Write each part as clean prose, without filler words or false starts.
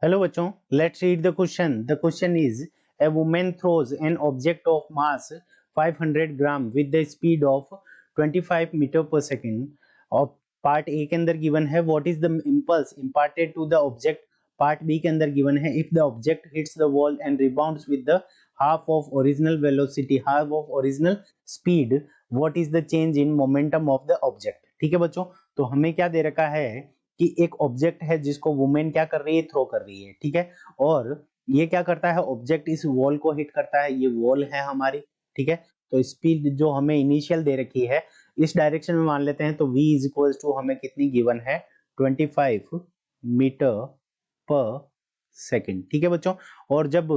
Hello बच्चों, let's read the question. The question is, a woman throws an object of mass 500 gram with the speed of 25 meter per second. और part A के अंदर given है what is the impulse imparted to the object. Part B के अंदर given है if the object hits the wall and rebounds with the half of original velocity, half of original speed, what is the change in momentum of the object. ठीक है बच्चों, तो हमें क्या दे रखा है कि एक ऑब्जेक्ट है जिसको वुमेन क्या कर रही है, थ्रो कर रही है, ठीक है। और ये क्या करता है, ऑब्जेक्ट इस वॉल को हिट करता है, ये वॉल है हमारी, ठीक है। तो स्पीड जो हमें इनिशियल दे रखी है इस डायरेक्शन में मान लेते हैं, तो v इज इक्वल टू हमें कितनी गिवन है 25 मीटर पर सेकेंड, ठीक है बच्चों। और जब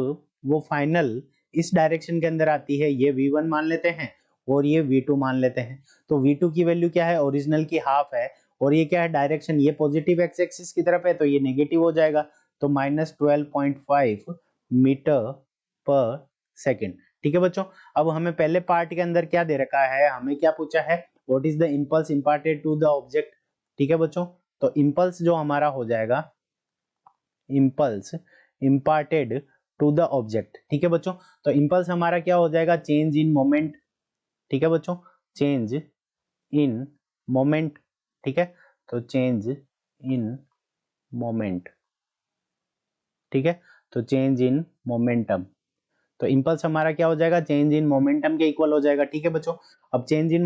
वो फाइनल इस डायरेक्शन के अंदर आती है, ये v1 मान लेते हैं और ये v2 मान लेते हैं। तो v2 की वैल्यू क्या है, ओरिजिनल की हाफ है, और ये क्या है, डायरेक्शन ये पॉजिटिव एक्स एक्सिस की तरफ है, तो ये नेगेटिव हो जाएगा, तो -12.5 मीटर पर सेकेंड, ठीक है बच्चों। अब हमें पहले पार्ट के अंदर क्या दे रखा है, हमें क्या पूछा है, what is the impulse imparted to the object, ठीक है बच्चों। तो इंपल्स जो हमारा हो जाएगा, impulse imparted to the object, ठीक है बच्चों। तो इंपल्स हमारा क्या हो जाएगा, चेंज इन मोमेंट, ठीक है बच्चों, चेंज इन मोमेंट, ठीक है। तो चेंज इन मोमेंट, ठीक है। तो चेंज इन मोमेंटम, तो इंपल्स हमारा क्या हो जाएगा, चेंज इन मोमेंटम के इक्वल हो जाएगा, ठीक है बच्चों। अब चेंज इन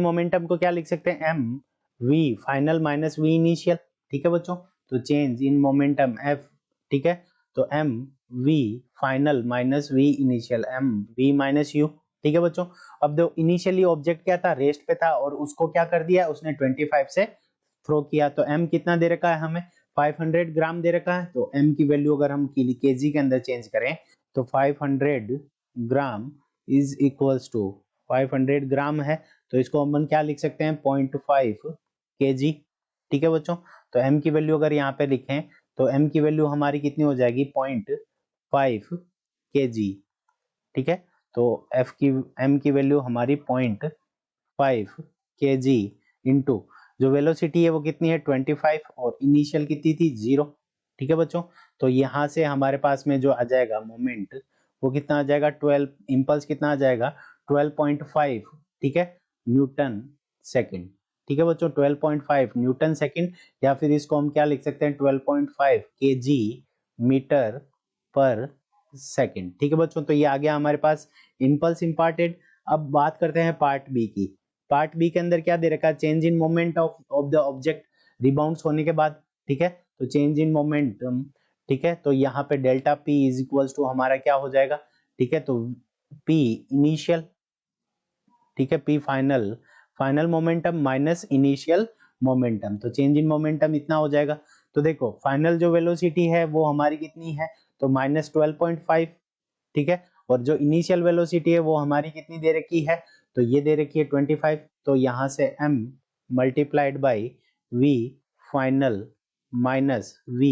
मोमेंटम को क्या लिख सकते हैं, m v final minus v initial, ठीक है बच्चों। तो चेंज इन मोमेंटम एफ, ठीक है। तो m v final minus v initial, m v minus u, ठीक है बच्चों। अब दो इनिशियली ऑब्जेक्ट क्या था, रेस्ट पे था, और उसको क्या कर दिया उसने 25 से थ्रो किया। तो m कितना दे रखा है हमें, 500 ग्राम दे रखा है। तो m की वैल्यू अगर हम केजी के अंदर चेंज करें तो 500 ग्राम इज इक्वल्स टू 500 ग्राम है, तो इसको हम क्या लिख सकते हैं 0.5 केजी, ठीक है बच्चों। तो m की वैल्यू अगर यहाँ पे लिखें तो m की वैल्यू हमारी कितनी हो जाएगी 0.5 केजी, ठीक है। तो m की वैल्यू हमारी 0.5 केजी इंटू जो वेलोसिटी है वो कितनी है 25 और इनिशियल कितनी थी 0, ठीक है बच्चों। तो यहाँ से हमारे पास में जो आ जाएगा मोमेंट वो कितना आ जाएगा 12, इंपल्स कितना आ जाएगा 12.5, ठीक है, न्यूटन सेकंड, ठीक है बच्चों, 12.5 न्यूटन सेकंड, या फिर इसको हम क्या लिख सकते हैं 12.5 केजी मीटर पर सेकंड, ठीक है बच्चों। तो ये आ गया हमारे पास इंपल्स इम्पार्टेड। अब बात करते हैं पार्ट बी की। पार्ट बी के अंदर क्या दे रखा है, change in moment of the object rebounds होने के बाद, ठीक है। तो चेंज इन मोमेंटम, ठीक है। तो यहाँ पे delta p is equals to हमारा क्या हो जाएगा, ठीक है। तो पी इनिशियल, ठीक है, P final, final momentum minus initial momentum, तो चेंज इन मोमेंटम इतना हो जाएगा। तो देखो फाइनल जो वेलोसिटी है वो हमारी कितनी है, तो -12.5, ठीक है। और जो इनिशियल वेलोसिटी है वो हमारी कितनी दे रखी है, तो ये दे रखी है 25। तो यहाँ से m multiplied by v final minus v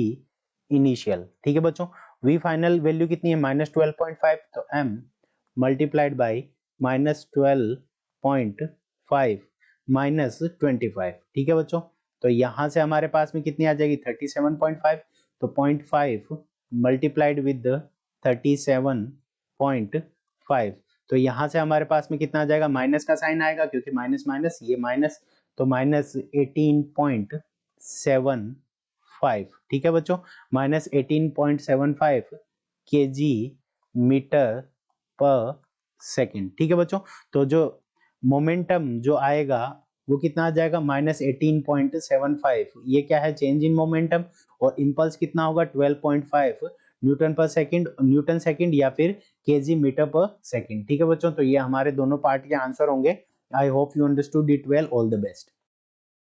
initial, ठीक है बच्चों। v फाइनल वैल्यू कितनी है -12.5, तो m मल्टीप्लाइड बाई -12.5 माइनस 25, ठीक है बच्चों। तो यहाँ से हमारे पास में कितनी आ जाएगी 37.5, तो 0.5 मल्टीप्लाइड विद 37.5, तो यहाँ से हमारे पास में कितना आ जाएगा, माइनस का साइन आएगा क्योंकि माइनस माइनस ये माइनस, तो -18.75, ठीक है बच्चों, -18.75 केजी मीटर पर सेकेंड, ठीक है बच्चों। तो जो मोमेंटम जो आएगा वो कितना आ जाएगा -18.75, ये क्या है चेंज इन मोमेंटम, और इंपल्स कितना होगा 12.5 न्यूटन सेकंड या फिर केजी मीटर पर सेकंड, ठीक है बच्चों। तो ये हमारे दोनों पार्ट के आंसर होंगे। I hope you understood it well, all the best.